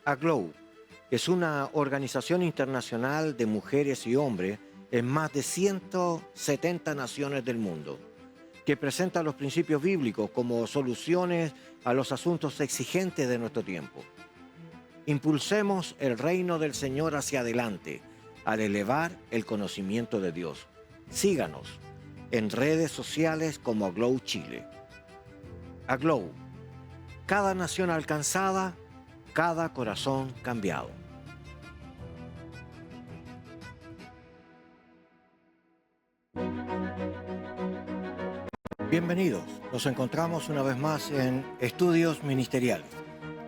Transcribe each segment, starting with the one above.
AGLOW, que es una organización internacional de mujeres y hombres en más de 170 naciones del mundo, que presenta los principios bíblicos como soluciones a los asuntos exigentes de nuestro tiempo. Impulsemos el reino del Señor hacia adelante al elevar el conocimiento de Dios. Síganos en redes sociales como AGLOW Chile. AGLOW, cada nación alcanzada, cada corazón cambiado. Bienvenidos, nos encontramos una vez más en Estudios Ministeriales.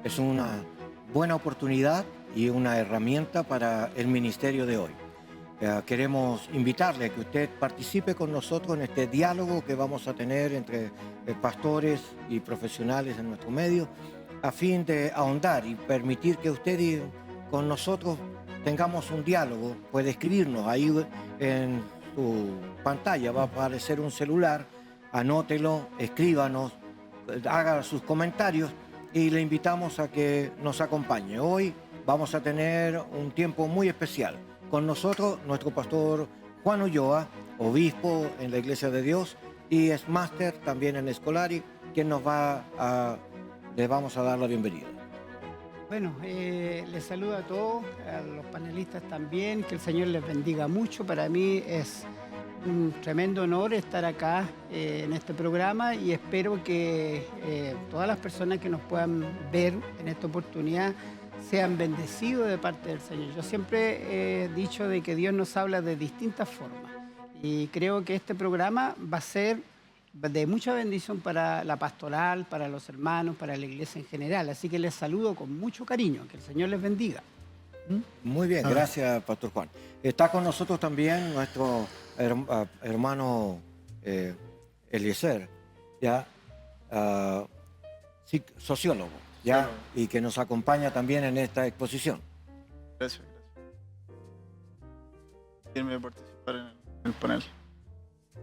Es una buena oportunidad y una herramienta para el ministerio de hoy. Queremos invitarle a que usted participe con nosotros en este diálogo que vamos a tener entre pastores y profesionales en nuestro medio, a fin de ahondar y permitir que usted y con nosotros tengamos un diálogo. Puede escribirnos ahí en su pantalla, va a aparecer un celular, anótelo, escríbanos, haga sus comentarios y le invitamos a que nos acompañe. Hoy vamos a tener un tiempo muy especial. Con nosotros nuestro pastor Juan Ulloa, obispo en la Iglesia de Dios y es máster también en Escolari, quien le vamos a dar la bienvenida. Bueno, les saludo a todos, a los panelistas también, que el Señor les bendiga mucho. Para mí es un tremendo honor estar acá en este programa y espero que todas las personas que nos puedan ver en esta oportunidad sean bendecidos de parte del Señor. Yo siempre he dicho de que Dios nos habla de distintas formas y creo que este programa va a ser de mucha bendición para la pastoral, para los hermanos, para la iglesia en general. Así que les saludo con mucho cariño. Que el Señor les bendiga. Muy bien, gracias, pastor Juan. Está con nosotros también nuestro hermano Eliezer, ¿ya? Sociólogo, ¿ya? Sí. Y que nos acompaña también en esta exposición. Gracias. Quiero participar en el panel.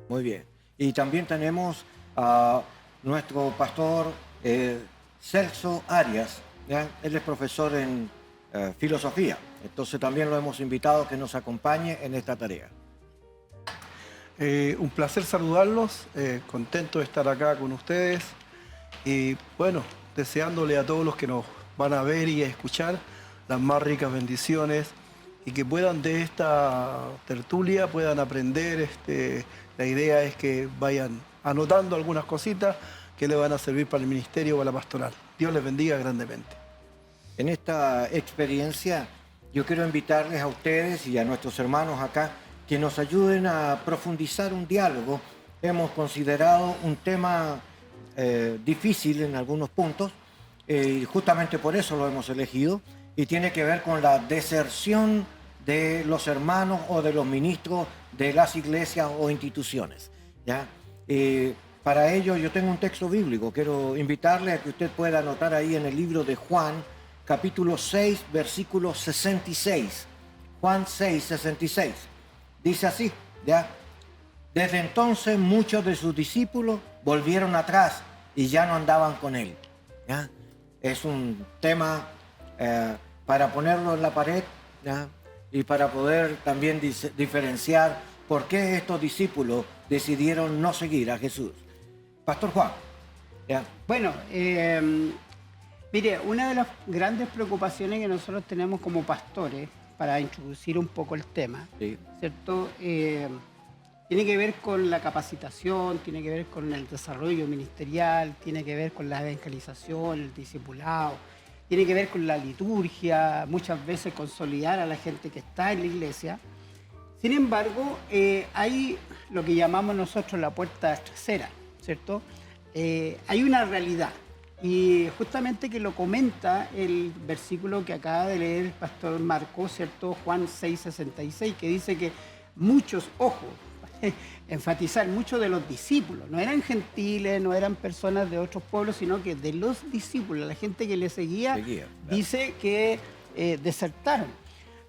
Muy bien. Y también tenemos a nuestro pastor Celso Arias, ¿ya? Él es profesor en filosofía, entonces también lo hemos invitado a que nos acompañe en esta tarea. Un placer saludarlos, contento de estar acá con ustedes y bueno, deseándole a todos los que nos van a ver y a escuchar las más ricas bendiciones y que puedan de esta tertulia, puedan aprender. La idea es que vayan anotando algunas cositas que le van a servir para el ministerio o para la pastoral. Dios les bendiga grandemente. En esta experiencia yo quiero invitarles a ustedes y a nuestros hermanos acá que nos ayuden a profundizar un diálogo. Hemos considerado un tema difícil en algunos puntos y justamente por eso lo hemos elegido y tiene que ver con la deserción de los hermanos o de los ministros de las iglesias o instituciones, ¿ya? Para ello yo tengo un texto bíblico, quiero invitarle a que usted pueda anotar ahí en el libro de Juan, capítulo 6, versículo 66. Juan 6, 66. Dice así, ¿ya? Desde entonces muchos de sus discípulos volvieron atrás y ya no andaban con él, ¿ya? Es un tema para ponerlo en la pared, ¿ya? Y para poder también diferenciar por qué estos discípulos decidieron no seguir a Jesús. Pastor Juan, ¿ya? Bueno, mire, una de las grandes preocupaciones que nosotros tenemos como pastores, para introducir un poco el tema, sí, ¿cierto? Tiene que ver con la capacitación, tiene que ver con el desarrollo ministerial, tiene que ver con la evangelización, el discipulado, tiene que ver con la liturgia, muchas veces consolidar a la gente que está en la iglesia. Sin embargo, hay lo que llamamos nosotros la puerta trasera, ¿cierto? Hay una realidad y justamente que lo comenta el versículo que acaba de leer el pastor Marcos, ¿cierto? Juan 6:66, que dice que muchos, ojo, enfatizar, muchos de los discípulos, no eran gentiles, no eran personas de otros pueblos, sino que de los discípulos, la gente que le seguía, claro, dice que desertaron.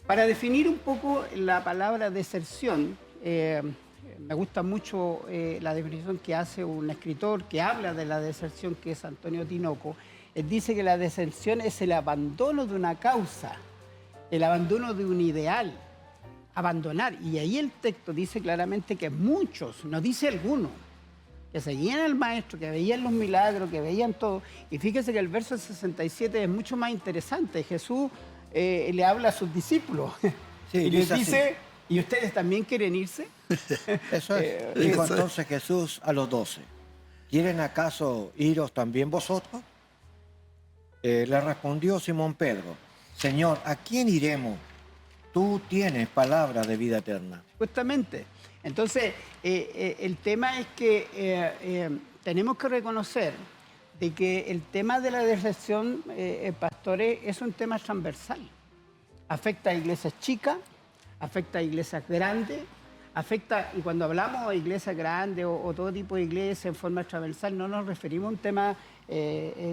Para definir un poco la palabra deserción, me gusta mucho la definición que hace un escritor que habla de la deserción, que es Antonio Tinoco. Él dice que la deserción es el abandono de una causa, el abandono de un ideal, abandonar. Y ahí el texto dice claramente que muchos, no dice algunos, que seguían al maestro, que veían los milagros, que veían todo. Y fíjese que el verso 67 es mucho más interesante. Jesús le habla a sus discípulos Sí, y les así. dice, ¿y ustedes también quieren irse? Eso es. Dijo entonces Jesús a los 12, ¿quieren acaso iros también vosotros? Le respondió Simón Pedro, Señor, ¿a quién iremos? Tú tienes palabra de vida eterna. Justamente. Entonces, el tema es que tenemos que reconocer de que el tema de la deserción, pastores, es un tema transversal. Afecta a iglesias chicas, afecta a iglesias grandes, afecta, y cuando hablamos de iglesias grandes o todo tipo de iglesias en forma transversal, no nos referimos a un tema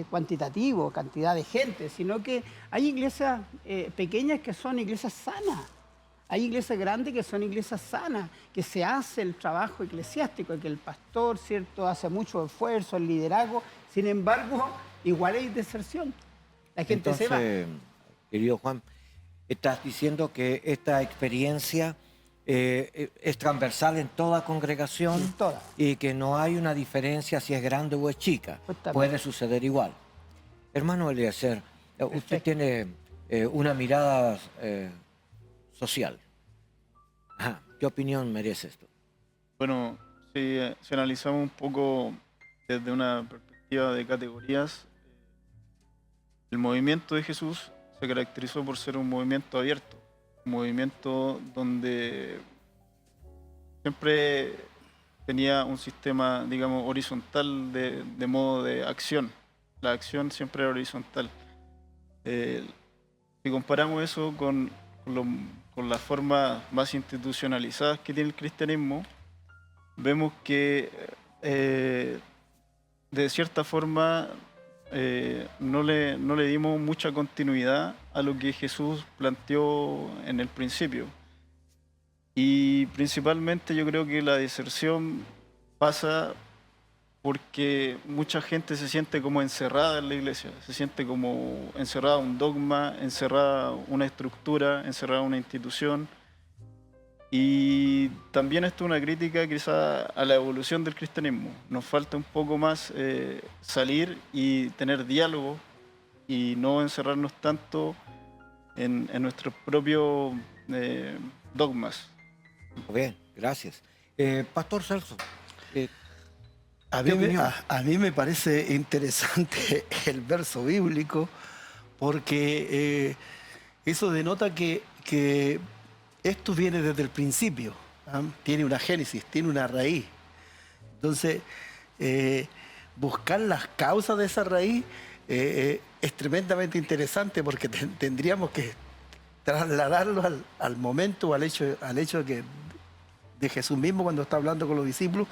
cuantitativo, cantidad de gente, sino que hay iglesias pequeñas que son iglesias sanas. Hay iglesias grandes que son iglesias sanas, que se hace el trabajo eclesiástico, que el pastor, ¿cierto?, hace mucho esfuerzo, el liderazgo. Sin embargo, igual hay deserción. La gente se va. Querido Juan, estás diciendo que esta experiencia es transversal en toda congregación En toda. y que no hay una diferencia si es grande o es chica. Justamente. Puede suceder igual. Hermano Eliezer, usted Perfecto. tiene una mirada social. Ajá. ¿Qué opinión merece esto? Bueno, si analizamos un poco desde una perspectiva de categorías, el movimiento de Jesús se caracterizó por ser un movimiento abierto, un movimiento donde siempre tenía un sistema, digamos, horizontal de modo de acción. La acción siempre era horizontal. Si comparamos eso con las formas más institucionalizadas que tiene el cristianismo, vemos que de cierta forma no le dimos mucha continuidad a lo que Jesús planteó en el principio. Y principalmente yo creo que la deserción pasa porque mucha gente se siente como encerrada en la iglesia, se siente como encerrada un dogma, encerrada una estructura, encerrada una institución. Y también esto es una crítica quizá a la evolución del cristianismo. Nos falta un poco más salir y tener diálogo y no encerrarnos tanto en nuestros propios dogmas. Bien, gracias. Pastor Celso, A ¿qué mí, opinión? a mí me parece interesante el verso bíblico porque eso denota que esto viene desde el principio, ¿ah? Tiene una génesis, tiene una raíz. Entonces, buscar las causas de esa raíz es tremendamente interesante porque tendríamos que trasladarlo al momento, al hecho de Jesús mismo cuando está hablando con los discípulos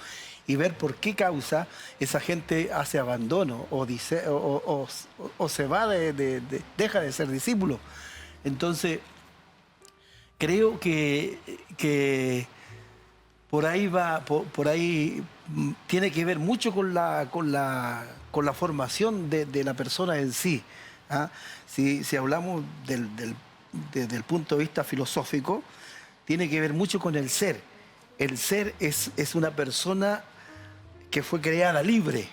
y ver por qué causa esa gente hace abandono o se va deja de ser discípulo. Entonces, creo que por ahí tiene que ver mucho con la formación de la persona en sí. ¿Ah? Si hablamos desde el punto de vista filosófico, tiene que ver mucho con el ser. El ser es una persona que fue creada libre.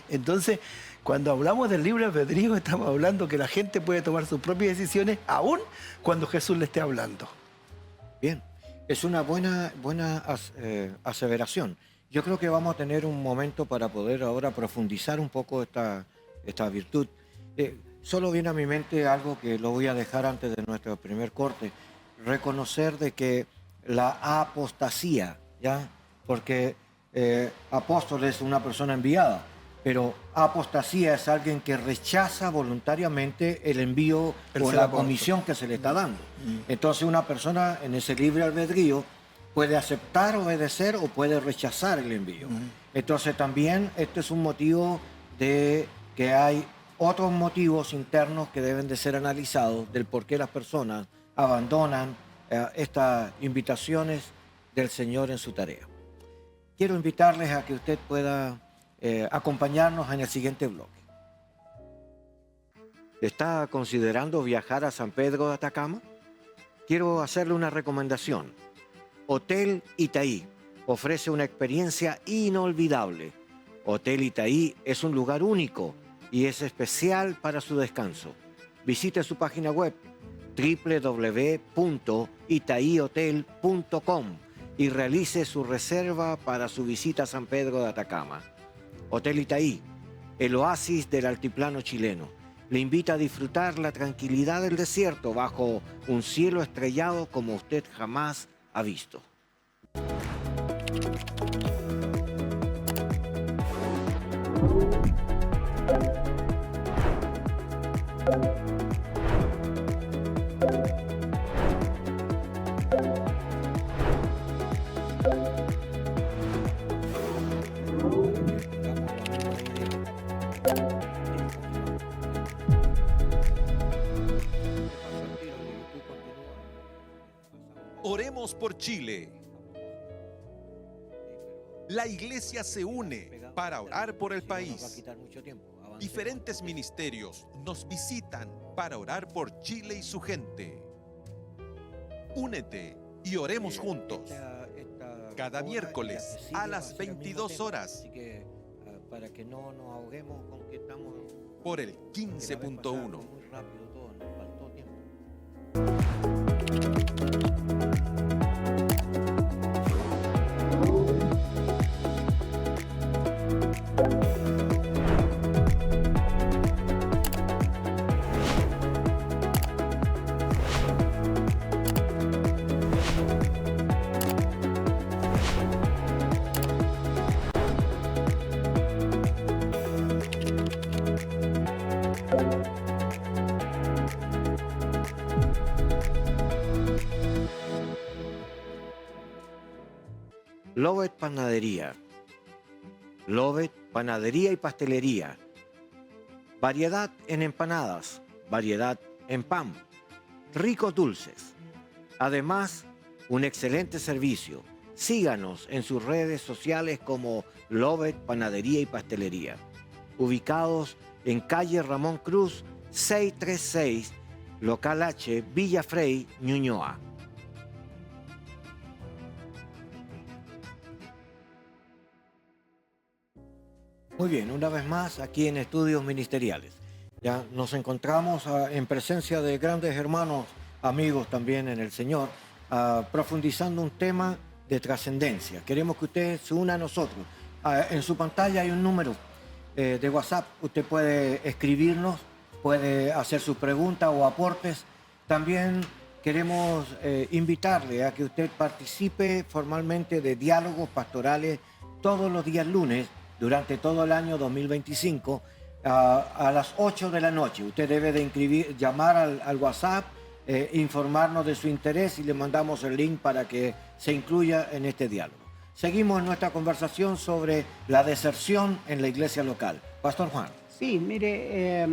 Entonces, cuando hablamos del libre albedrío, estamos hablando que la gente puede tomar sus propias decisiones, aún cuando Jesús le esté hablando. Bien, es una buena aseveración. Yo creo que vamos a tener un momento para poder ahora profundizar un poco esta virtud. Solo viene a mi mente algo que lo voy a dejar antes de nuestro primer corte. Reconocer de que la apostasía, ¿ya? Porque apóstol es una persona enviada, pero apostasía es alguien que rechaza voluntariamente el envío o la comisión que se le está dando. Entonces una persona en ese libre albedrío puede aceptar, obedecer o puede rechazar el envío. Entonces también este es un motivo de que hay otros motivos internos que deben de ser analizados del por qué las personas abandonan estas invitaciones del Señor en su tarea. Quiero invitarles a que usted pueda acompañarnos en el siguiente bloque. ¿Está considerando viajar a San Pedro de Atacama? Quiero hacerle una recomendación. Hotel Itaí ofrece una experiencia inolvidable. Hotel Itaí es un lugar único y es especial para su descanso. Visite su página web www.itaihotel.com y realice su reserva para su visita a San Pedro de Atacama. Hotel Itaí, el oasis del altiplano chileno, le invita a disfrutar la tranquilidad del desierto bajo un cielo estrellado como usted jamás ha visto. Oremos por Chile. La iglesia se une para orar por el país. Diferentes ministerios nos visitan para orar por Chile y su gente. Únete y oremos juntos. Cada miércoles a las 22 horas. Para que no nos ahoguemos con que estamos por el 15.1. muy rápido todo, nos faltó tiempo. Lovet Panadería. Lovet Panadería y Pastelería. Variedad en empanadas, variedad en pan, ricos dulces. Además, un excelente servicio. Síganos en sus redes sociales como Lovet Panadería y Pastelería. Ubicados en calle Ramón Cruz, 636, Local H, Villa Frey, Ñuñoa. Muy bien, una vez más aquí en Estudios Ministeriales. Ya nos encontramos en presencia de grandes hermanos, amigos también en el Señor, profundizando un tema de trascendencia. Queremos que usted se una a nosotros. En su pantalla hay un número de WhatsApp. Usted puede escribirnos, puede hacer sus preguntas o aportes. También queremos invitarle a que usted participe formalmente de diálogos pastorales todos los días lunes durante todo el año 2025 a las 8 de la noche. Usted debe de llamar al WhatsApp, informarnos de su interés y le mandamos el link para que se incluya en este diálogo. Seguimos nuestra conversación sobre la deserción en la iglesia local. Pastor Juan. Sí, mire,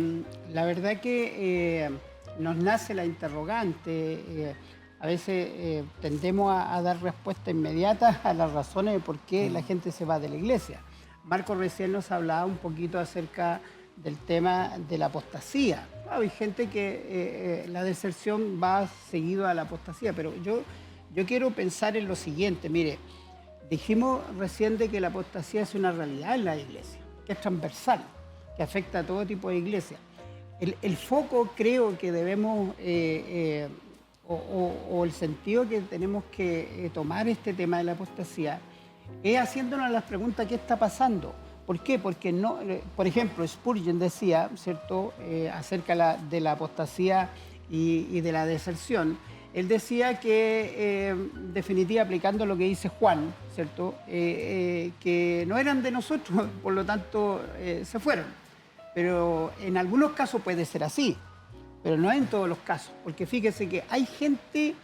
la verdad que nos nace la interrogante. A veces tendemos a dar respuesta inmediata a las razones de por qué la gente se va de la iglesia. Marco recién nos hablaba un poquito acerca del tema de la apostasía. Hay gente que la deserción va seguido a la apostasía, pero yo quiero pensar en lo siguiente. Mire, dijimos recién de que la apostasía es una realidad en la iglesia, que es transversal, que afecta a todo tipo de iglesia. El foco creo que debemos, o el sentido que tenemos que tomar este tema de la apostasía, es haciéndonos las preguntas: ¿qué está pasando? ¿Por qué? Porque no, por ejemplo, Spurgeon decía, ¿cierto?, acerca de la apostasía y de la deserción. Él decía que, en definitiva, aplicando lo que dice Juan, ¿cierto?, que no eran de nosotros, por lo tanto, se fueron. Pero en algunos casos puede ser así, pero no en todos los casos, porque fíjese que hay gente...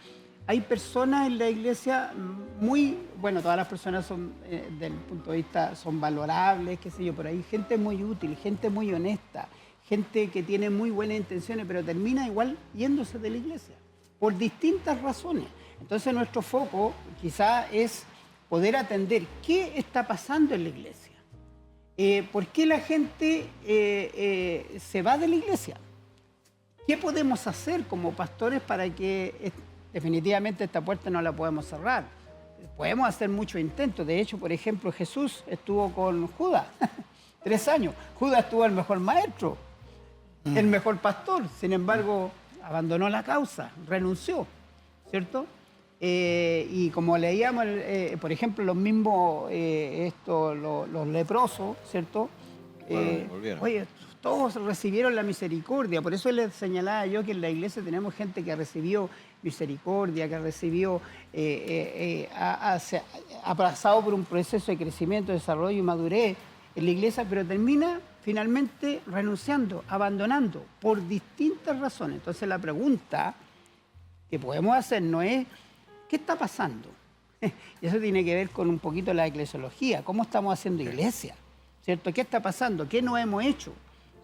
Hay personas en la iglesia muy, bueno, todas las personas son, desde el punto de vista, son valorables, qué sé yo, pero hay gente muy útil, gente muy honesta, gente que tiene muy buenas intenciones, pero termina igual yéndose de la iglesia, por distintas razones. Entonces nuestro foco quizá es poder atender qué está pasando en la iglesia, por qué la gente se va de la iglesia. ¿Qué podemos hacer como pastores para que definitivamente esta puerta no la podemos cerrar? Podemos hacer muchos intentos. De hecho, por ejemplo, Jesús estuvo con Judas 3 años. Judas tuvo el mejor maestro, el mejor pastor. Sin embargo, abandonó la causa, renunció, ¿cierto? Y como leíamos, por ejemplo, los mismos, los leprosos, ¿cierto? Volvieron. Oye, todos recibieron la misericordia. Por eso les señalaba yo que en la iglesia tenemos gente que recibió misericordia, que recibió, ha pasado por un proceso de crecimiento, desarrollo y madurez en la iglesia, pero termina finalmente renunciando, abandonando, por distintas razones. Entonces la pregunta que podemos hacer no es, ¿qué está pasando? Y eso tiene que ver con un poquito la eclesiología, ¿cómo estamos haciendo iglesia? ¿Cierto? ¿Qué está pasando? ¿Qué no hemos hecho?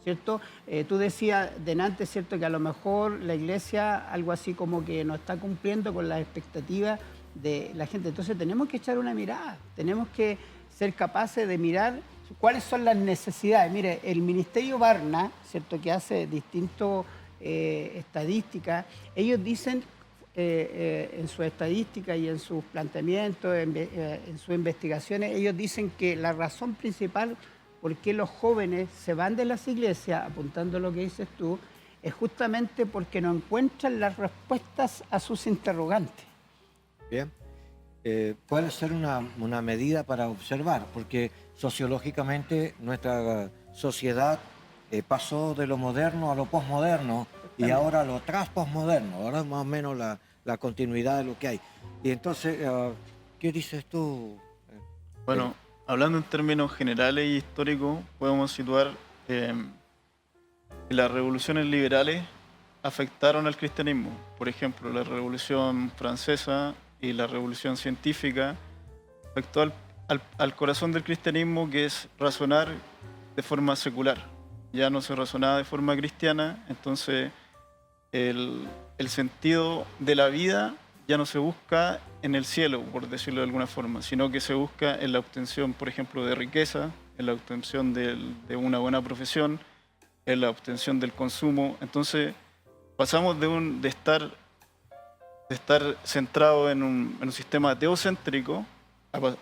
¿Cierto? Tú decías delante, ¿cierto?, que a lo mejor la iglesia, algo así como que no está cumpliendo con las expectativas de la gente. Entonces tenemos que echar una mirada, tenemos que ser capaces de mirar cuáles son las necesidades. Mire, el Ministerio Barna, ¿cierto?, que hace distintas estadísticas, ellos dicen en su estadística y en sus planteamientos, en sus investigaciones, ellos dicen que la razón principal por qué los jóvenes se van de las iglesias, apuntando a lo que dices tú, es justamente porque no encuentran las respuestas a sus interrogantes. Bien. Puede ser una medida para observar, porque sociológicamente nuestra sociedad pasó de lo moderno a lo posmoderno y ahora a lo transposmoderno. Ahora es más o menos la continuidad de lo que hay. Y entonces, ¿qué dices tú? Bueno, hablando en términos generales y históricos, podemos situar que las revoluciones liberales afectaron al cristianismo. Por ejemplo, la Revolución Francesa y la Revolución Científica afectó al corazón del cristianismo, que es razonar de forma secular. Ya no se razonaba de forma cristiana, entonces el sentido de la vida ya no se busca en el cielo, por decirlo de alguna forma, sino que se busca en la obtención, por ejemplo, de riqueza, en la obtención de una buena profesión, en la obtención del consumo. Entonces pasamos de estar centrado en un sistema teocéntrico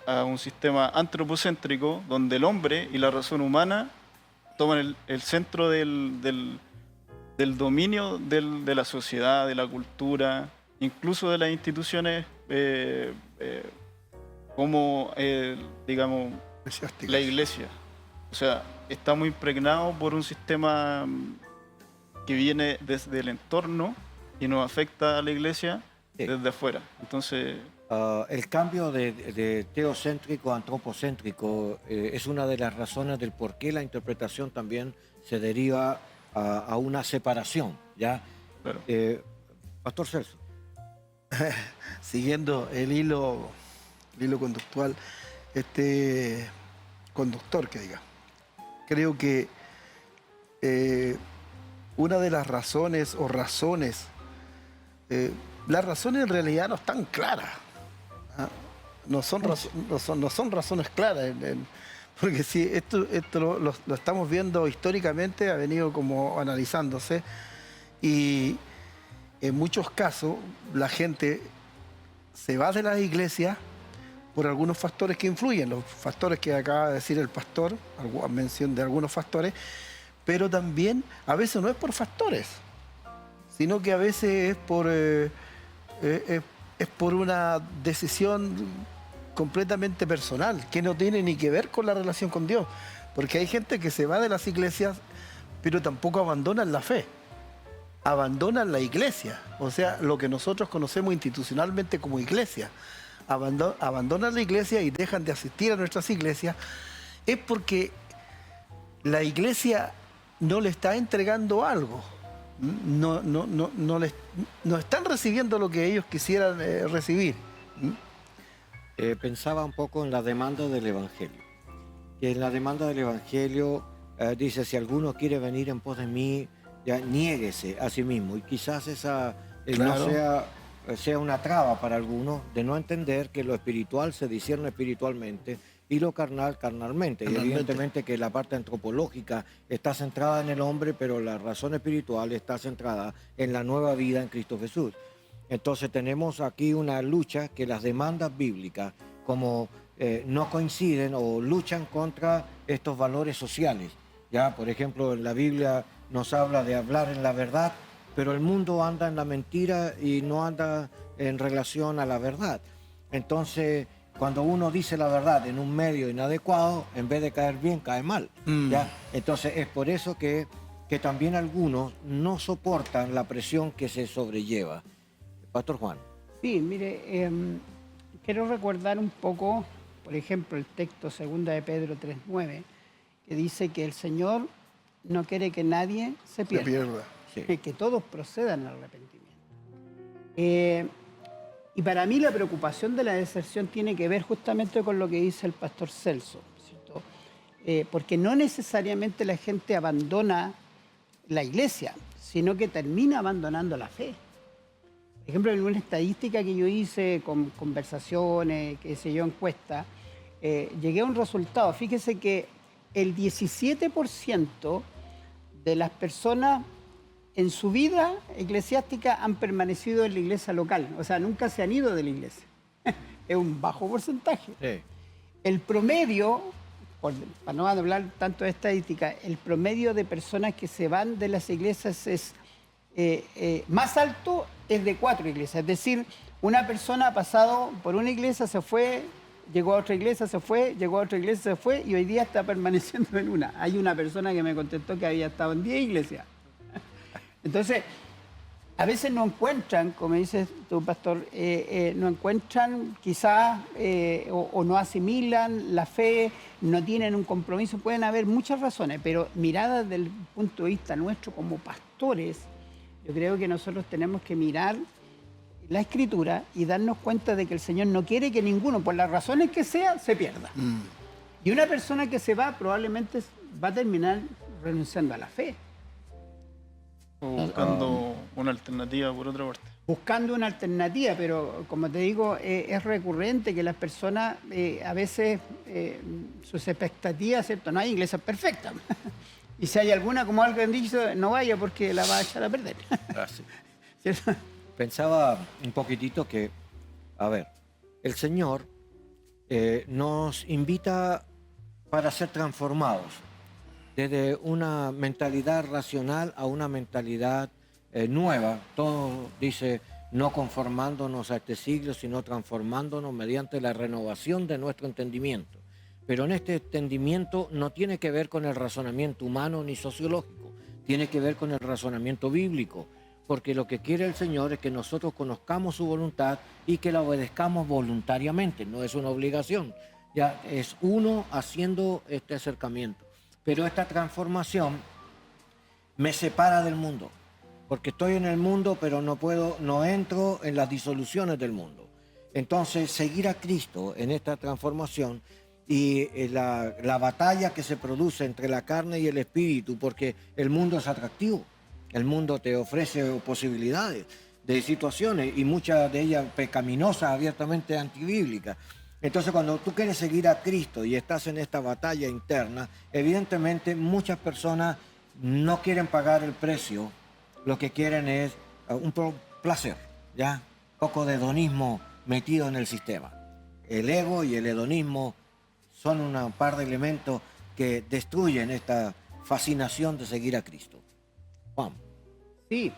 a un sistema antropocéntrico, donde el hombre y la razón humana toman el centro del dominio de la sociedad, de la cultura, incluso de las instituciones como, digamos, la iglesia. O sea, estamos impregnados por un sistema que viene desde el entorno y nos afecta a la iglesia desde afuera. Entonces, el cambio de teocéntrico a antropocéntrico es una de las razones del por qué la interpretación también se deriva a una separación, ¿ya? claro. Pastor Celso. Siguiendo el hilo conductual, conductor que diga, creo que una de las razones las razones en realidad no están claras, ¿ah? No son razones claras, porque si esto lo estamos viendo históricamente, ha venido como analizándose, y en muchos casos la gente se va de las iglesias por algunos factores que influyen, los factores que acaba de decir el pastor, mención de algunos factores, pero también a veces no es por factores, sino que a veces es por una decisión completamente personal, que no tiene ni que ver con la relación con Dios, porque hay gente que se va de las iglesias, pero tampoco abandonan la fe, abandonan la iglesia, o sea, lo que nosotros conocemos institucionalmente como iglesia. Abandonan la iglesia y dejan de asistir a nuestras iglesias, es porque la iglesia no le está entregando algo, no están recibiendo lo que ellos quisieran recibir. Pensaba un poco en la demanda del Evangelio. Que en la demanda del Evangelio dice, si alguno quiere venir en pos de mí, ya niéguese a sí mismo. Y quizás esa Claro. no sea una traba para algunos de no entender que lo espiritual se discierne espiritualmente y lo carnal carnalmente. Y Carnalmente. evidentemente que la parte antropológica está centrada en el hombre, pero la razón espiritual está centrada en la nueva vida en Cristo Jesús. Entonces tenemos aquí una lucha que las demandas bíblicas como no coinciden o luchan contra estos valores sociales. Ya, por ejemplo, la Biblia nos habla de hablar en la verdad, pero el mundo anda en la mentira y no anda en relación a la verdad. Entonces, cuando uno dice la verdad en un medio inadecuado, en vez de caer bien, cae mal. ¿Ya? Entonces, es por eso que también algunos no soportan la presión que se sobrelleva. Pastor Juan. Sí, mire, quiero recordar un poco, por ejemplo, el texto 2 de Pedro 3:9, que dice que el Señor no quiere que nadie se pierda, Sí. que todos procedan al arrepentimiento. Y para mí la preocupación de la deserción tiene que ver justamente con lo que dice el pastor Celso, ¿cierto? Porque no necesariamente la gente abandona la iglesia, sino que termina abandonando la fe. Por ejemplo, en una estadística que yo hice con conversaciones, qué sé yo, encuesta, llegué a un resultado. Fíjese que el 17% de las personas en su vida eclesiástica han permanecido en la iglesia local, o sea, nunca se han ido de la iglesia. Es un bajo porcentaje. Sí. El promedio, para no hablar tanto de estadística, el promedio de personas que se van de las iglesias es más alto, es de 4 iglesias. Es decir, una persona ha pasado por una iglesia, se fue, llegó a otra iglesia, se fue, llegó a otra iglesia, se fue, y hoy día está permaneciendo en una. Hay una persona que me contestó que había estado en 10 iglesias. Entonces, a veces no encuentran, como dices tú, pastor, no encuentran quizás o no asimilan la fe, no tienen un compromiso. Pueden haber muchas razones, pero mirada desde el punto de vista nuestro como pastores, yo creo que nosotros tenemos que mirar la Escritura y darnos cuenta de que el Señor no quiere que ninguno, por las razones que sea, se pierda. Y una persona que se va probablemente va a terminar renunciando a la fe. O buscando una alternativa por otra parte. Buscando una alternativa, pero como te digo, es recurrente que las personas a veces sus expectativas, ¿cierto? No hay iglesias perfectas. Y si hay alguna, como alguien dice, no vaya porque la va a echar a perder. ¿Cierto? Pensaba un poquitito que, a ver, el Señor nos invita para ser transformados desde una mentalidad racional a una mentalidad nueva. Todo dice, no conformándonos a este siglo, sino transformándonos mediante la renovación de nuestro entendimiento. Pero en este entendimiento no tiene que ver con el razonamiento humano ni sociológico, tiene que ver con el razonamiento bíblico, porque lo que quiere el Señor es que nosotros conozcamos su voluntad y que la obedezcamos voluntariamente, no es una obligación, ya es uno haciendo este acercamiento. Pero esta transformación me separa del mundo, porque estoy en el mundo, pero no entro en las disoluciones del mundo. Entonces, seguir a Cristo en esta transformación y la batalla que se produce entre la carne y el espíritu, porque el mundo es atractivo, el mundo te ofrece posibilidades de situaciones y muchas de ellas pecaminosas, abiertamente antibíblicas. Entonces, cuando tú quieres seguir a Cristo y estás en esta batalla interna, evidentemente muchas personas no quieren pagar el precio, lo que quieren es un placer, ¿ya? Un poco de hedonismo metido en el sistema. El ego y el hedonismo son un par de elementos que destruyen esta fascinación de seguir a Cristo. Juan. Sí,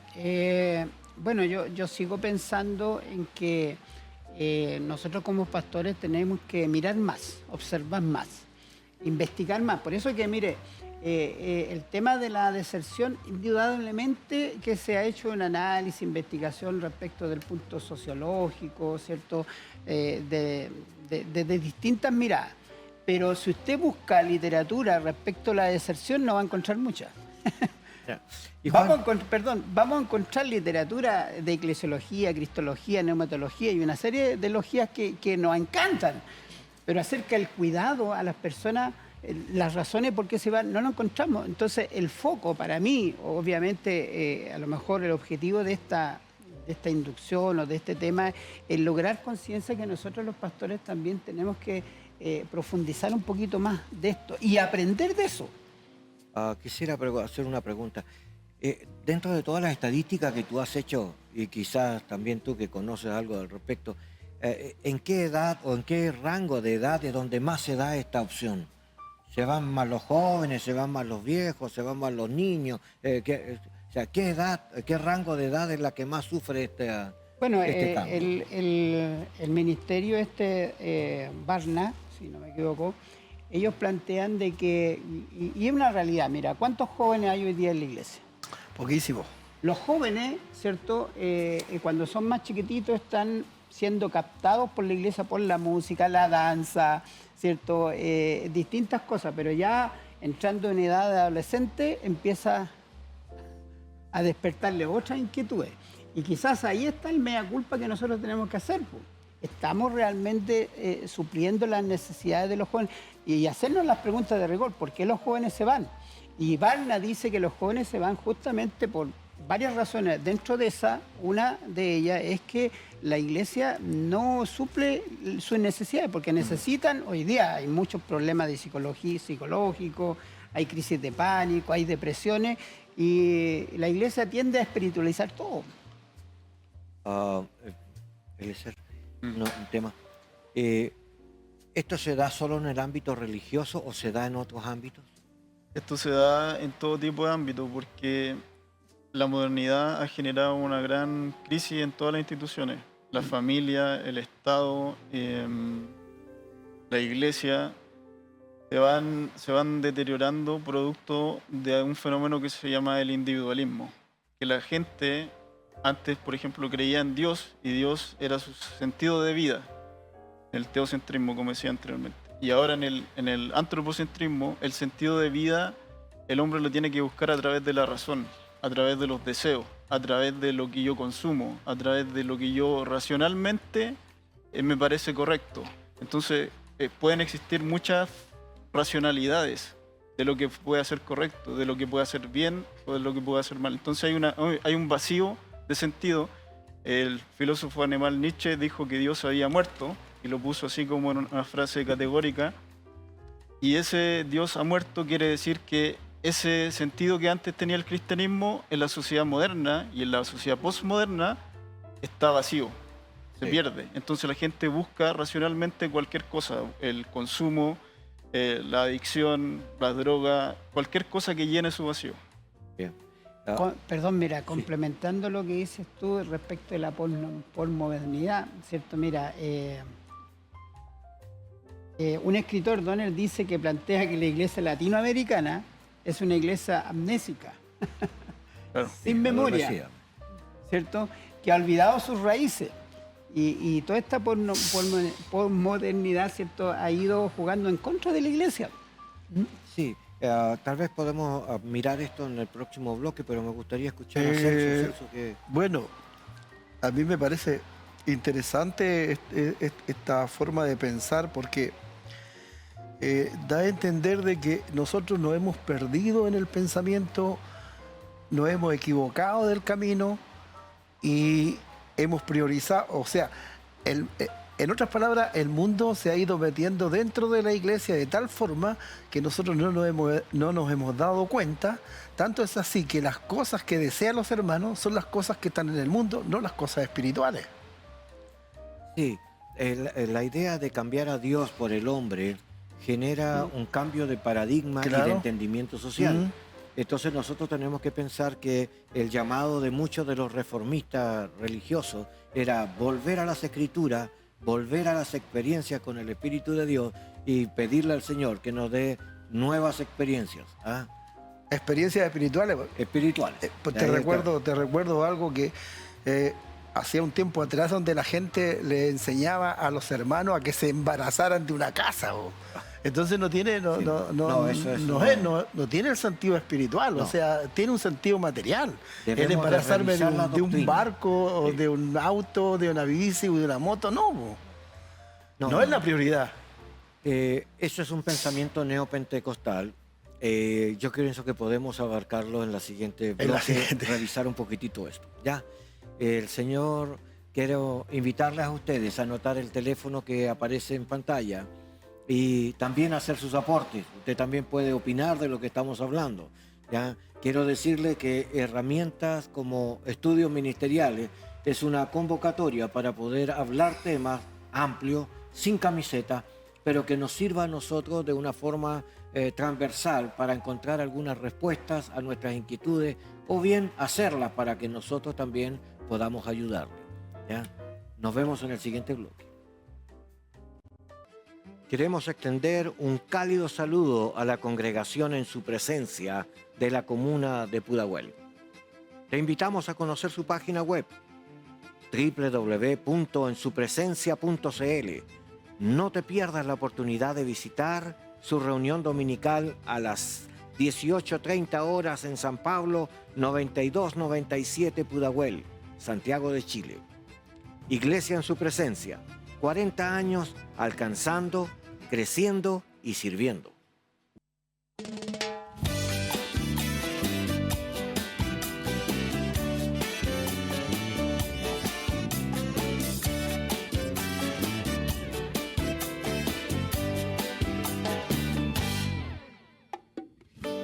bueno, yo sigo pensando en que nosotros como pastores tenemos que mirar más, observar más, investigar más. Por eso que, mire, el tema de la deserción, indudablemente que se ha hecho un análisis, investigación respecto del punto sociológico, ¿cierto? De distintas miradas. Pero si usted busca literatura respecto a la deserción, no va a encontrar mucha. Y Vamos a encontrar literatura de eclesiología, cristología, neumatología y una serie de logías que nos encantan, pero acerca del cuidado a las personas, las razones por qué se van, no lo encontramos. Entonces, el foco para mí, obviamente, a lo mejor el objetivo de esta inducción o de este tema es lograr conciencia que nosotros los pastores también tenemos que profundizar un poquito más de esto y aprender de eso. Quisiera hacer una pregunta. Dentro de todas las estadísticas que tú has hecho, y quizás también tú que conoces algo al respecto, ¿en qué edad o en qué rango de edad es donde más se da esta opción? ¿Se van más los jóvenes, se van más los viejos, se van más los niños? O sea, ¿qué edad, qué rango de edad es la que más sufre este Bueno, cambio? el ministerio Barna, si no me equivoco, ellos plantean de que, y es una realidad, mira, ¿cuántos jóvenes hay hoy día en la iglesia? Poquísimo. Los jóvenes, ¿cierto? Cuando son más chiquititos están siendo captados por la iglesia por la música, la danza, ¿cierto? Distintas cosas, pero ya entrando en edad de adolescente empieza a despertarle otras inquietudes. Y quizás ahí está el mea culpa que nosotros tenemos que hacer, pues. Estamos realmente supliendo las necesidades de los jóvenes y hacernos las preguntas de rigor, ¿por qué los jóvenes se van? Y Barna dice que los jóvenes se van justamente por varias razones. Dentro de esa, una de ellas es que la iglesia no suple sus necesidades, porque necesitan, hoy día hay muchos problemas de psicológicos, hay crisis de pánico, hay depresiones, y la iglesia tiende a espiritualizar todo. Eliezer, un tema. ¿Esto se da solo en el ámbito religioso o se da en otros ámbitos? Esto se da en todo tipo de ámbitos porque la modernidad ha generado una gran crisis en todas las instituciones. La familia, el Estado, la iglesia se van deteriorando producto de un fenómeno que se llama el individualismo. Que la gente antes, por ejemplo, creía en Dios y Dios era su sentido de vida, el teocentrismo, como decía anteriormente. Y ahora en el antropocentrismo, el sentido de vida, el hombre lo tiene que buscar a través de la razón, a través de los deseos, a través de lo que yo consumo, a través de lo que yo racionalmente me parece correcto. Entonces, pueden existir muchas racionalidades de lo que puede ser correcto, de lo que puede hacer bien o de lo que puede hacer mal. Entonces hay un vacío de sentido. El filósofo alemán Nietzsche dijo que Dios había muerto y lo puso así como en una frase categórica. Y ese Dios ha muerto quiere decir que ese sentido que antes tenía el cristianismo en la sociedad moderna y en la sociedad postmoderna está vacío, se pierde. Entonces la gente busca racionalmente cualquier cosa, el consumo, la adicción, la droga, cualquier cosa que llene su vacío. Bien. Perdón, mira, complementando lo que dices tú respecto de la posmodernidad, ¿cierto? Mira, un escritor, Donner, dice que plantea que la iglesia latinoamericana es una iglesia amnésica, Claro. sin memoria, ¿cierto? Que ha olvidado sus raíces. Y toda esta posmodernidad, ¿cierto?, ha ido jugando en contra de la iglesia. Sí, tal vez podemos mirar esto en el próximo bloque, pero me gustaría escuchar a Celso, que... Bueno, a mí me parece interesante esta forma de pensar porque da a entender de que nosotros nos hemos perdido en el pensamiento, nos hemos equivocado del camino y hemos priorizado, o sea, en otras palabras, el mundo se ha ido metiendo dentro de la iglesia de tal forma que nosotros no nos hemos dado cuenta. Tanto es así que las cosas que desean los hermanos son las cosas que están en el mundo, no las cosas espirituales. Sí, la idea de cambiar a Dios por el hombre genera un cambio de paradigma y de entendimiento social. Entonces nosotros tenemos que pensar que el llamado de muchos de los reformistas religiosos era volver a las escrituras, volver a las experiencias con el Espíritu de Dios y pedirle al Señor que nos dé nuevas experiencias. Experiencias espirituales. Espirituales. Pues te recuerdo algo que hacía un tiempo atrás donde la gente le enseñaba a los hermanos a que se embarazaran de una casa. Entonces no tiene el sentido espiritual, o sea, tiene un sentido material. El embarazarme de un barco, o de un auto, de una bici o de una moto, no es la prioridad. Eso es un pensamiento neopentecostal. Yo pienso que podemos abarcarlo en la siguiente bloque, revisar un poquitito esto. Ya, el Señor, quiero invitarles a ustedes a anotar el teléfono que aparece en pantalla. y también hacer sus aportes. Usted también puede opinar de lo que estamos hablando, ¿ya? Quiero decirle que herramientas como estudios ministeriales es una convocatoria para poder hablar temas amplios, sin camiseta, pero que nos sirva a nosotros de una forma transversal para encontrar algunas respuestas a nuestras inquietudes o bien hacerlas para que nosotros también podamos ayudarle, ¿ya? Nos vemos en el siguiente bloque. Queremos extender un cálido saludo a la congregación En Su Presencia de la comuna de Pudahuel. Te invitamos a conocer su página web www.ensupresencia.cl. No te pierdas la oportunidad de visitar su reunión dominical a las 18:30 horas en San Pablo 9297 Pudahuel, Santiago de Chile. Iglesia En Su Presencia, 40 años alcanzando, creciendo y sirviendo.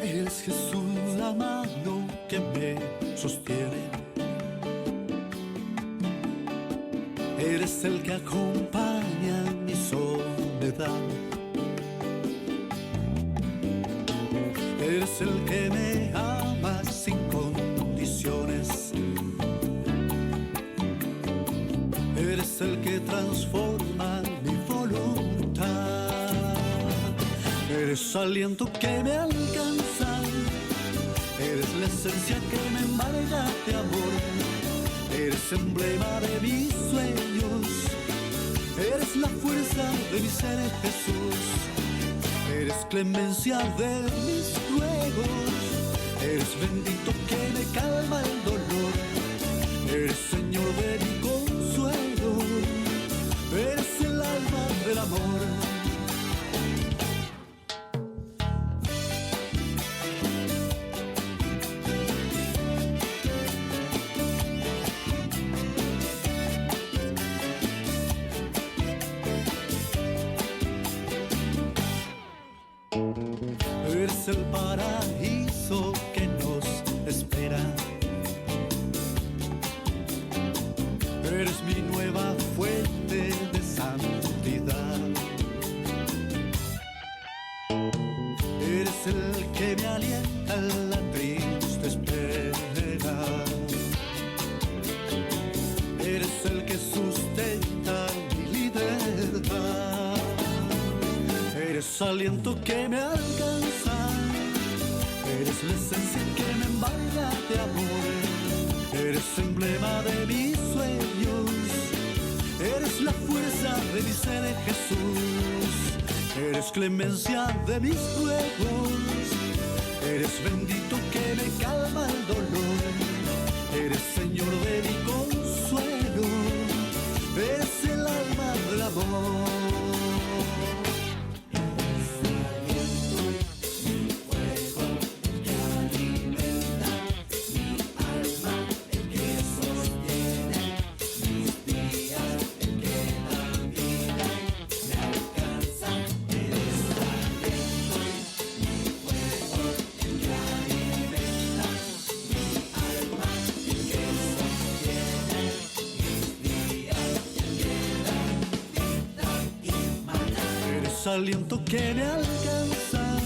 Eres Jesús la mano que me sostiene. Eres el que acompaña mi soledad. Eres el que me ama sin condiciones. Eres el que transforma mi voluntad. Eres aliento que me alcanza. Eres la esencia que me embarga de amor. Eres emblema de mis sueños. Eres la fuerza de mi ser, Jesús. Eres clemencia de mis ruegos. Eres bendito que me calma el dolor. Eres Señor de mi consuelo. Eres el alma del amor. Eres el paraíso que nos espera. Eres mi nueva fuente de santidad. Eres el que me alienta en la triste espera. Eres el que sustenta mi libertad. Eres aliento que me alcanza. Eres la esencia que me embarga de amor. Eres emblema de mis sueños. Eres la fuerza de mi ser, Jesús. Eres clemencia de mis ruegos. Eres bendito que me calma el dolor. Eres Señor de mi consuelo. Eres el alma del amor. Aliento que me alcanza.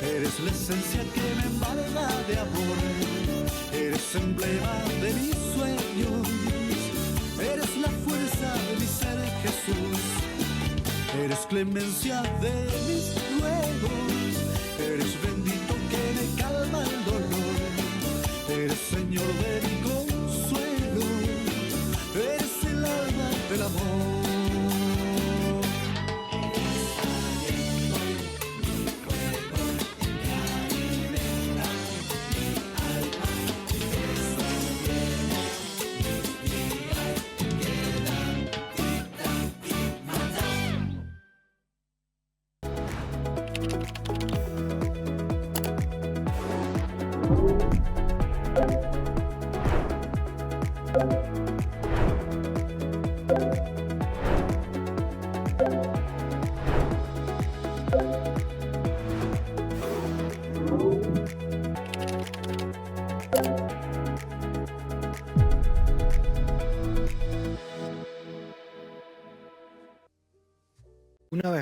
Eres la esencia que me embarga de amor. Eres emblema de mis sueños. Eres la fuerza de mi ser, Jesús. Eres clemencia de mis ruegos. Eres bendito que me calma el dolor. Eres Señor de mi consuelo. Eres el alma del amor.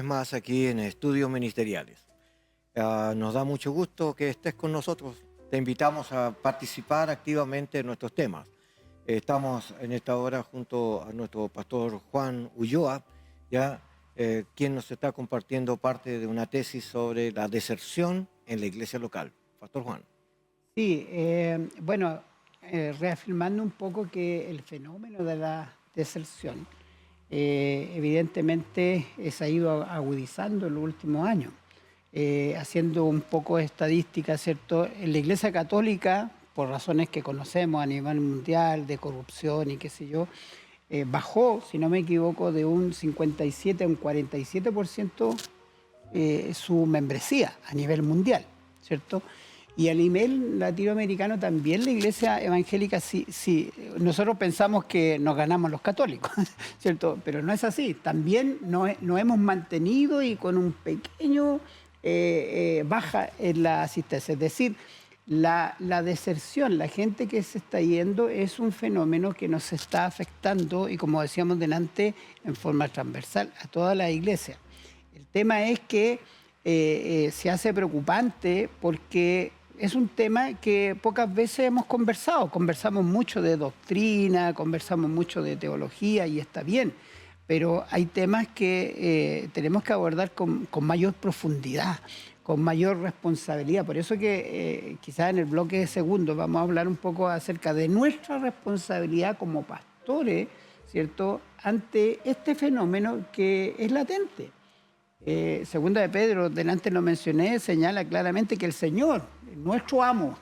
vez más aquí en Estudios Ministeriales. Nos da mucho gusto que estés con nosotros. Te invitamos a participar activamente en nuestros temas. Estamos en esta hora junto a nuestro pastor Juan Ulloa, quien nos está compartiendo parte de una tesis sobre la deserción en la iglesia local. Pastor Juan. Sí, reafirmando un poco que el fenómeno de la deserción evidentemente se ha ido agudizando en los últimos años. Haciendo un poco de estadística, ¿cierto? En la Iglesia Católica, por razones que conocemos a nivel mundial, de corrupción y qué sé yo, bajó, si no me equivoco, de un 57 a un 47% su membresía a nivel mundial, ¿cierto? Y a nivel latinoamericano también la Iglesia evangélica, sí, nosotros pensamos que nos ganamos los católicos, ¿cierto? Pero no es así. También nos hemos mantenido y con un pequeño baja en la asistencia. Es decir, la deserción, la gente que se está yendo, es un fenómeno que nos está afectando y, como decíamos delante, en forma transversal a toda la iglesia. El tema es que se hace preocupante porque es un tema que pocas veces hemos conversado. Conversamos mucho de doctrina, conversamos mucho de teología y está bien, pero hay temas que tenemos que abordar con mayor profundidad, con mayor responsabilidad. Por eso que quizás en el bloque segundo vamos a hablar un poco acerca de nuestra responsabilidad como pastores, ¿cierto?, ante este fenómeno que es latente. Segunda de Pedro, delante lo mencioné, señala claramente que el Señor, nuestro amo,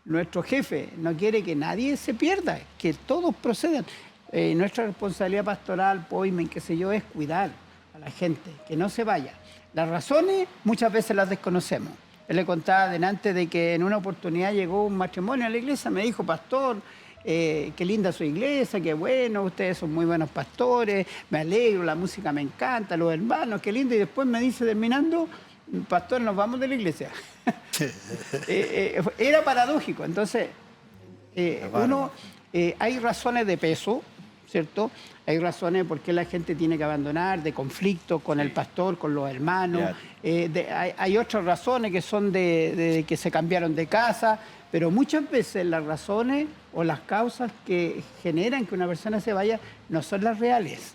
nuestro jefe, no quiere que nadie se pierda, que todos procedan. Nuestra responsabilidad pastoral, poimen, qué sé yo, es cuidar a la gente, que no se vaya. Las razones muchas veces las desconocemos. Él le contaba delante de que en una oportunidad llegó un matrimonio a la iglesia, me dijo, pastor, qué linda su iglesia, qué bueno, ustedes son muy buenos pastores, me alegro, la música me encanta, los hermanos, qué lindo. Y después me dice, terminando, pastor, nos vamos de la iglesia. Era paradójico. Entonces, hay razones de peso, ¿cierto? Hay razones por qué la gente tiene que abandonar, de conflicto con el pastor, con los hermanos. Hay otras razones que son de que se cambiaron de casa, pero muchas veces las razones o las causas que generan que una persona se vaya no son las reales.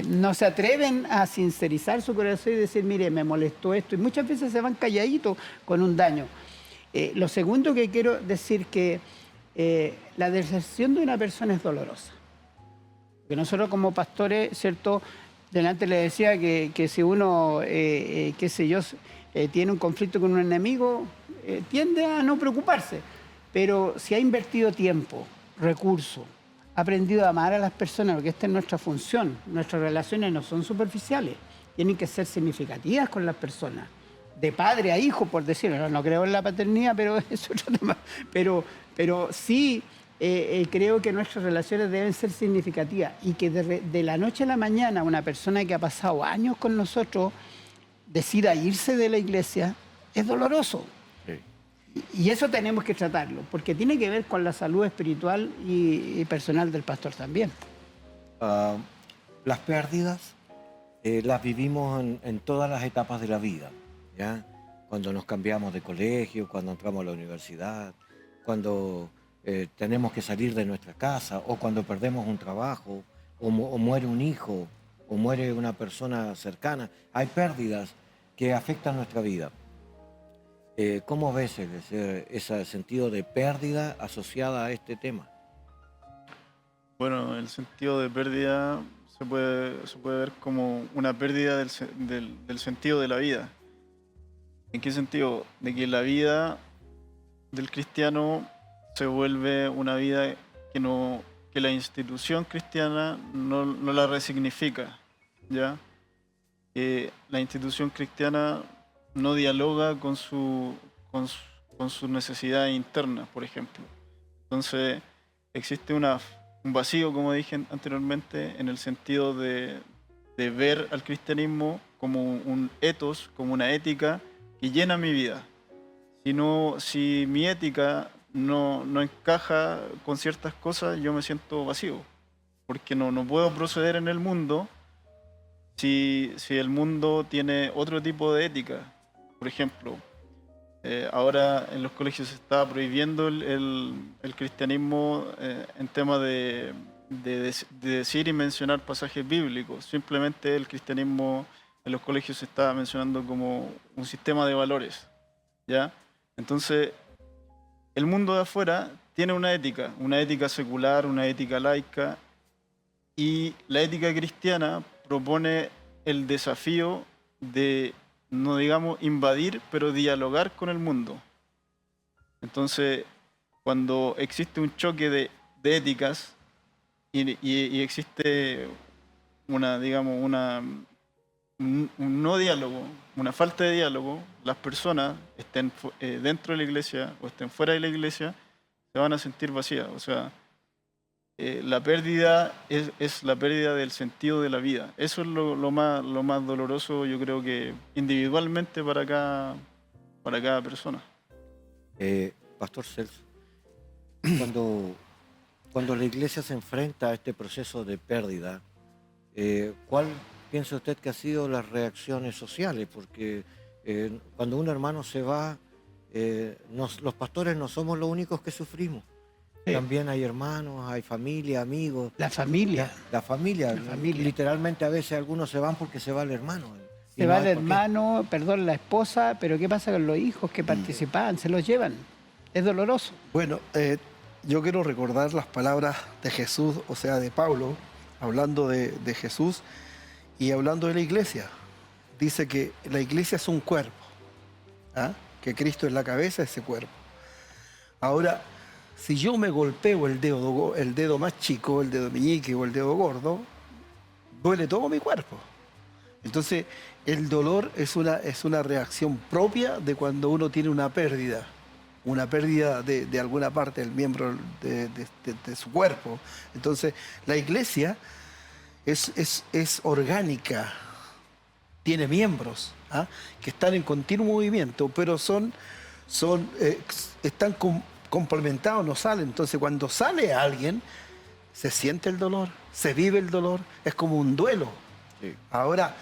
No se atreven a sincerizar su corazón y decir, mire, me molestó esto. Y muchas veces se van calladitos con un daño. Lo segundo que quiero decir que la deserción de una persona es dolorosa. Porque nosotros como pastores, ¿cierto? Delante le decía que si uno, qué sé yo, tiene un conflicto con un enemigo, tiende a no preocuparse. Pero si ha invertido tiempo, recursos, ha aprendido a amar a las personas, porque esta es nuestra función, nuestras relaciones no son superficiales, tienen que ser significativas con las personas. De padre a hijo, por decirlo, no creo en la paternidad, pero es otro tema. Pero sí creo que nuestras relaciones deben ser significativas y que de la noche a la mañana una persona que ha pasado años con nosotros decida irse de la iglesia es doloroso. Sí. Y eso tenemos que tratarlo, porque tiene que ver con la salud espiritual y personal del pastor también. Las pérdidas las vivimos en todas las etapas de la vida, ¿ya? Cuando nos cambiamos de colegio, cuando entramos a la universidad, cuando tenemos que salir de nuestra casa, o cuando perdemos un trabajo, o muere un hijo, o muere una persona cercana. Hay pérdidas que afectan nuestra vida. ¿Cómo ves ese sentido de pérdida asociada a este tema? Bueno, el sentido de pérdida se puede ver como una pérdida del sentido de la vida. ¿En qué sentido? De que la vida del cristiano se vuelve una vida que la institución cristiana no la resignifica, ¿ya? La institución cristiana no dialoga con sus necesidades internas, por ejemplo. Entonces, existe un vacío, como dije anteriormente, en el sentido de ver al cristianismo como un ethos, como una ética que llena mi vida. Si mi ética no encaja con ciertas cosas, yo me siento vacío, porque no puedo proceder en el mundo si el mundo tiene otro tipo de ética. Por ejemplo, ahora en los colegios se está prohibiendo el cristianismo en tema de decir y mencionar pasajes bíblicos. Simplemente el cristianismo en los colegios se está mencionando como un sistema de valores, ¿ya? Entonces, el mundo de afuera tiene una ética secular, una ética laica, y la ética cristiana propone el desafío de, no digamos invadir, pero dialogar con el mundo. Entonces, cuando existe un choque de éticas y existe un no diálogo, una falta de diálogo, las personas estén dentro de la iglesia o estén fuera de la iglesia, se van a sentir vacías. O sea, la pérdida es la pérdida del sentido de la vida. Eso es lo más doloroso, yo creo que individualmente para cada persona. Pastor Celso, cuando la iglesia se enfrenta a este proceso de pérdida, ¿cuál piensa usted que han sido las reacciones sociales? Porque cuando un hermano se va, los pastores no somos los únicos que sufrimos. Sí. También hay hermanos, hay familia, amigos. La familia. La familia. Literalmente a veces algunos se van porque se va el hermano. Se va el hermano, perdón, la esposa, pero ¿qué pasa con los hijos que participaban? Se los llevan. Es doloroso. Bueno, yo quiero recordar las palabras de Jesús, o sea, de Pablo, hablando de Jesús y hablando de la iglesia. Dice que la iglesia es un cuerpo, ¿ah? Que Cristo es la cabeza de ese cuerpo. Ahora, si yo me golpeo el dedo más chico, el dedo meñique o el dedo gordo, duele todo mi cuerpo. Entonces, el dolor es una reacción propia de cuando uno tiene una pérdida de alguna parte del miembro de su cuerpo. Entonces, la iglesia es orgánica, tiene miembros, ¿ah? Que están en continuo movimiento, pero están complementados, no salen. Entonces, cuando sale alguien, se siente el dolor, se vive el dolor, es como un duelo. Sí. Ahora,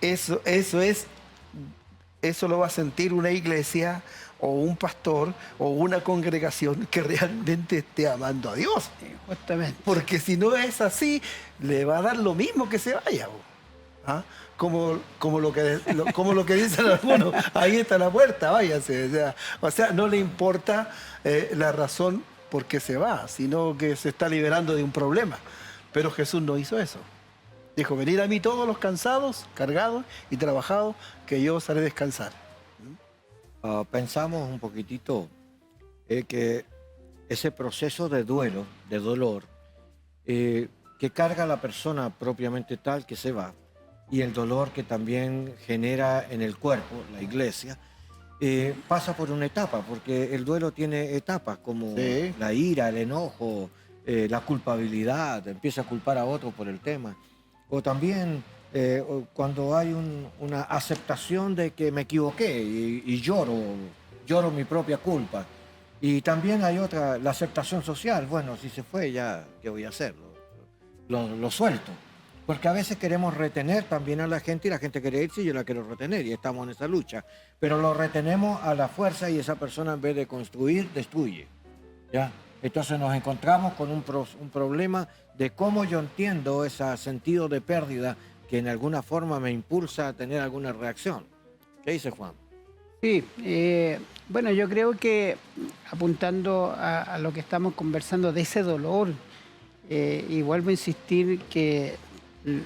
eso lo va a sentir una iglesia o un pastor o una congregación que realmente esté amando a Dios. Justamente. Porque si no es así, le va a dar lo mismo que se vaya. ¿Ah? Como lo que dicen algunos, ahí está la puerta, váyase. O sea, no le importa la razón por qué se va, sino que se está liberando de un problema. Pero Jesús no hizo eso. Dijo, venid a mí todos los cansados, cargados y trabajados, que yo os haré descansar. Pensamos un poquitito que ese proceso de duelo, de dolor, que carga a la persona propiamente tal que se va, y el dolor que también genera en el cuerpo, la iglesia, pasa por una etapa, porque el duelo tiene etapas como sí, la ira, el enojo, la culpabilidad, empieza a culpar a otro por el tema. O también cuando hay una aceptación de que me equivoqué y lloro mi propia culpa. Y también hay otra, la aceptación social. Bueno, si se fue ya, ¿qué voy a hacer? Lo suelto. Porque a veces queremos retener también a la gente y la gente quiere irse y yo la quiero retener y estamos en esa lucha. Pero lo retenemos a la fuerza y esa persona en vez de construir, destruye. ¿Ya? Entonces nos encontramos con un problema de cómo yo entiendo ese sentido de pérdida que en alguna forma me impulsa a tener alguna reacción. ¿Qué dice Juan? Sí, bueno, yo creo que apuntando a lo que estamos conversando de ese dolor, y vuelvo a insistir que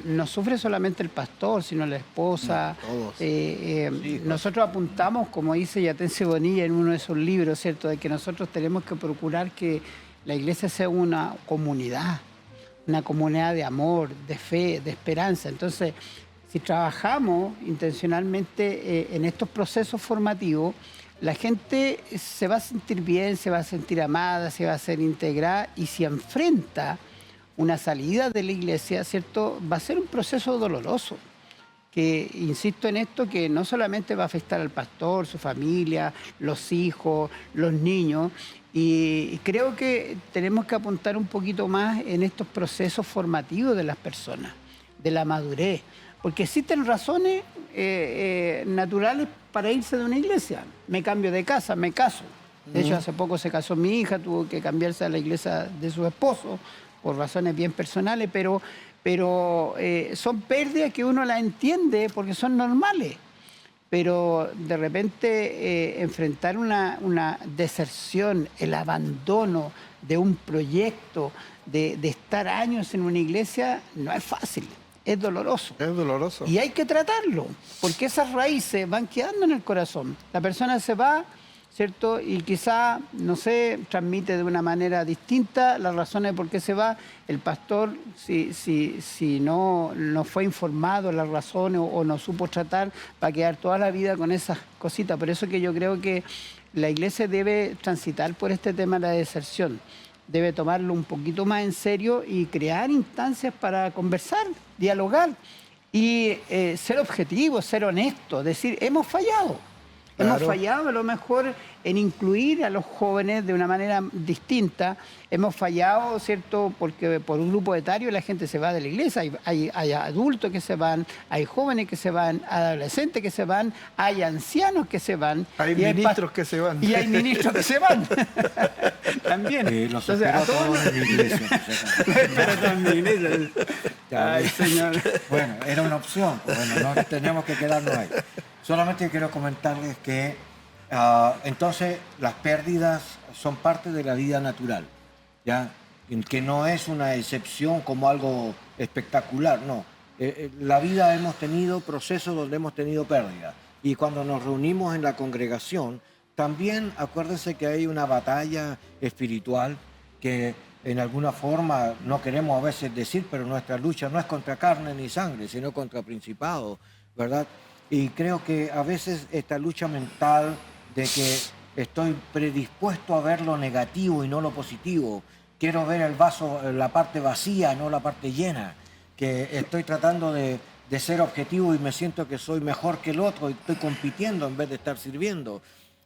no sufre solamente el pastor, sino la esposa. No, todos. Sí, nosotros apuntamos, como dice Yatense Bonilla en uno de sus libros, ¿cierto?, de que nosotros tenemos que procurar que la iglesia sea una comunidad de amor, de fe, de esperanza. Entonces, si trabajamos intencionalmente en estos procesos formativos, la gente se va a sentir bien, se va a sentir amada, se va a ser integrada, y si enfrenta una salida de la iglesia, ¿cierto?, va a ser un proceso doloroso, que, insisto en esto, que no solamente va a afectar al pastor, su familia, los hijos, los niños, y creo que tenemos que apuntar un poquito más en estos procesos formativos de las personas, de la madurez. Porque existen razones naturales para irse de una iglesia. Me cambio de casa, me caso. De hecho, hace poco se casó mi hija, tuvo que cambiarse a la iglesia de su esposo por razones bien personales, pero son pérdidas que uno las entiende porque son normales. Pero de repente enfrentar una deserción, el abandono de un proyecto, de estar años en una iglesia, no es fácil, es doloroso. Es doloroso. Y hay que tratarlo, porque esas raíces van quedando en el corazón. La persona se va, ¿cierto? Y quizá, no sé, transmite de una manera distinta las razones por qué se va. El pastor, si no fue informado de las razones o no supo tratar, va a quedar toda la vida con esas cositas. Por eso que yo creo que la iglesia debe transitar por este tema de la deserción. Debe tomarlo un poquito más en serio y crear instancias para conversar, dialogar y ser objetivo, ser honesto, decir, hemos fallado. Claro. Hemos fallado a lo mejor en incluir a los jóvenes de una manera distinta. Hemos fallado, ¿cierto? Porque por un grupo etario la gente se va de la iglesia. Hay adultos que se van, hay jóvenes que se van, hay adolescentes que se van, hay ancianos que se van. Hay ministros que se van. Y hay ministros que se van. También. Los Entonces, espero a a todos en mi iglesia. Pero también. Ay, señor. Bueno, era una opción, pues bueno, no tenemos que quedarnos ahí. Solamente quiero comentarles que entonces las pérdidas son parte de la vida natural, ¿ya? Que no es una excepción como algo espectacular, no. La vida hemos tenido procesos donde hemos tenido pérdidas. Y cuando nos reunimos en la congregación, también acuérdense que hay una batalla espiritual que en alguna forma no queremos a veces decir, pero nuestra lucha no es contra carne ni sangre, sino contra principados, ¿verdad? Y creo que a veces esta lucha mental de que estoy predispuesto a ver lo negativo y no lo positivo, quiero ver el vaso, la parte vacía, no la parte llena, que estoy tratando de ser objetivo y me siento que soy mejor que el otro y estoy compitiendo en vez de estar sirviendo.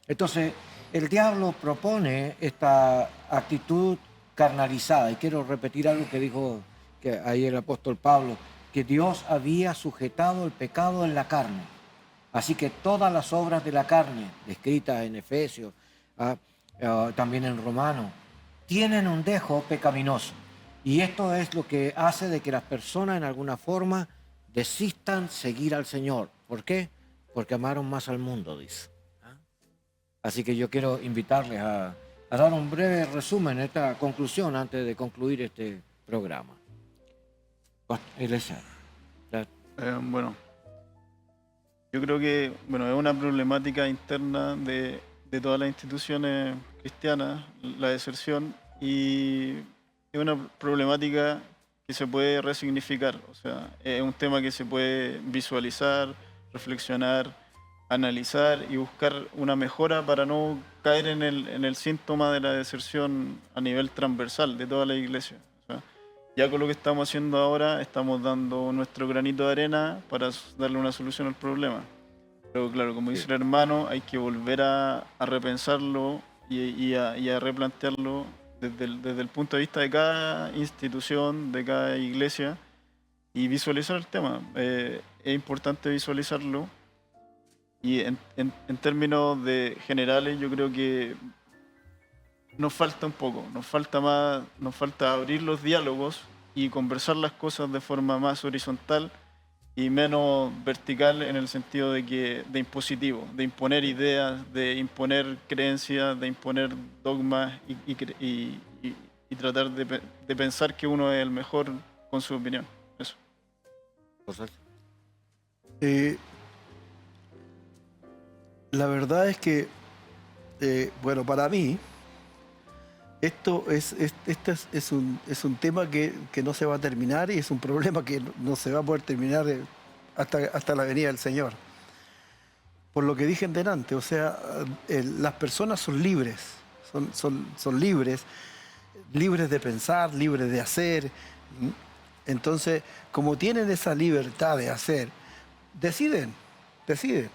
Entonces, el diablo propone esta actitud carnalizada, y quiero repetir algo que dijo ahí el apóstol Pablo, que Dios había sujetado el pecado en la carne. Así que todas las obras de la carne, descritas en Efesios, también en Romanos, tienen un dejo pecaminoso. Y esto es lo que hace de que las personas en alguna forma desistan seguir al Señor. ¿Por qué? Porque amaron más al mundo, dice. Así que yo quiero invitarles a dar un breve resumen, esta conclusión, antes de concluir este programa. Eliezer. Bueno, yo creo que es una problemática interna de todas las instituciones cristianas, la deserción, y es una problemática que se puede resignificar. O sea, es un tema que se puede visualizar, reflexionar, analizar y buscar una mejora para no caer en el síntoma de la deserción a nivel transversal de toda la iglesia. O sea, ya con lo que estamos haciendo ahora, estamos dando nuestro granito de arena para darle una solución al problema. Pero claro, como dice el hermano, hay que volver a repensarlo y a replantearlo desde el punto de vista de cada institución, de cada iglesia, y visualizar el tema. Es importante visualizarlo. Y en términos generales, yo creo que nos falta un poco, nos falta abrir los diálogos y conversar las cosas de forma más horizontal y menos vertical, en el sentido de impositivo, de imponer ideas, de imponer creencias, de imponer dogmas y tratar de pensar que uno es el mejor con su opinión. Eso. La verdad es que, para mí, esto es un tema que no se va a terminar, y es un problema que no se va a poder terminar hasta la venida del Señor. Por lo que dije delante, o sea, las personas son libres, son libres de pensar, libres de hacer. Entonces, como tienen esa libertad de hacer, deciden.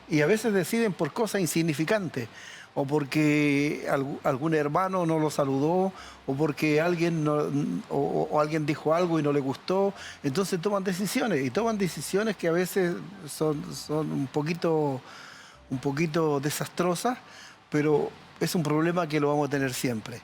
Y a veces deciden por cosas insignificantes. o porque algún hermano no lo saludó, o porque alguien, o alguien dijo algo y no le gustó. Entonces toman decisiones, y toman decisiones que a veces son un poquito desastrosas, pero es un problema que lo vamos a tener siempre.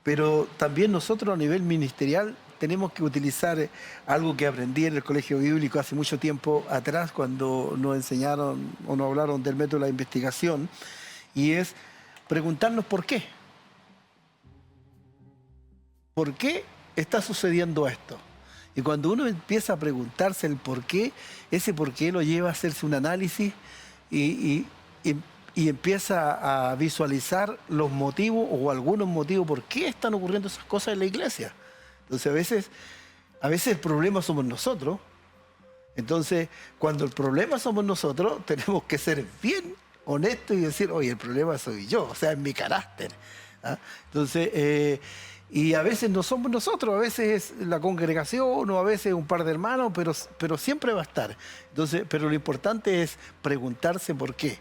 Pero también nosotros a nivel ministerial tenemos que utilizar algo que aprendí en el colegio bíblico hace mucho tiempo atrás, cuando nos enseñaron o nos hablaron del método de la investigación, y es preguntarnos por qué. ¿Por qué está sucediendo esto? Y cuando uno empieza a preguntarse el por qué, ese por qué lo lleva a hacerse un análisis y empieza a visualizar los motivos o algunos motivos por qué están ocurriendo esas cosas en la iglesia. Entonces, a veces el problema somos nosotros. Entonces, cuando el problema somos nosotros, tenemos que ser bien honestos y decir, oye, el problema soy yo, o sea, es mi carácter. ¿Ah? Entonces, y a veces no somos nosotros, a veces es la congregación o a veces un par de hermanos, pero siempre va a estar. Entonces, pero lo importante es preguntarse por qué.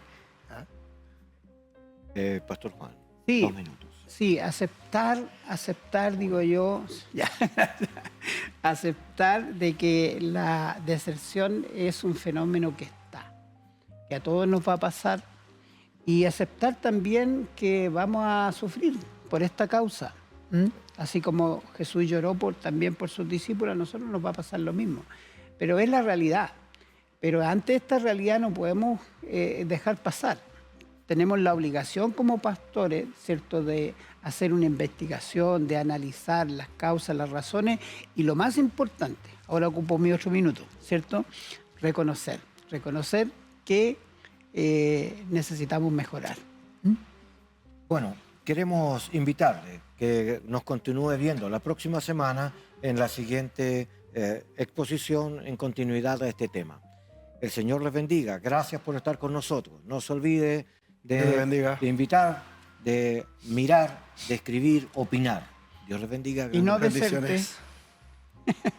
¿Ah? Pastor Juan, Sí. 2 minutos. Sí, aceptar, digo yo, ya, aceptar de que la deserción es un fenómeno que está, que a todos nos va a pasar, y aceptar también que vamos a sufrir por esta causa. Así como Jesús lloró también por sus discípulos, a nosotros nos va a pasar lo mismo. Pero es la realidad. Pero ante esta realidad no podemos dejar pasar. Tenemos la obligación como pastores, ¿cierto?, de hacer una investigación, de analizar las causas, las razones, y lo más importante, ahora ocupo mi 8 minutos, ¿cierto?, reconocer que necesitamos mejorar. Bueno, queremos invitarle que nos continúe viendo la próxima semana en la siguiente exposición en continuidad a este tema. El Señor les bendiga. Gracias por estar con nosotros. No se olvide de invitar, de mirar, de escribir, opinar. Dios les bendiga. Y no Bendiciones. deserte.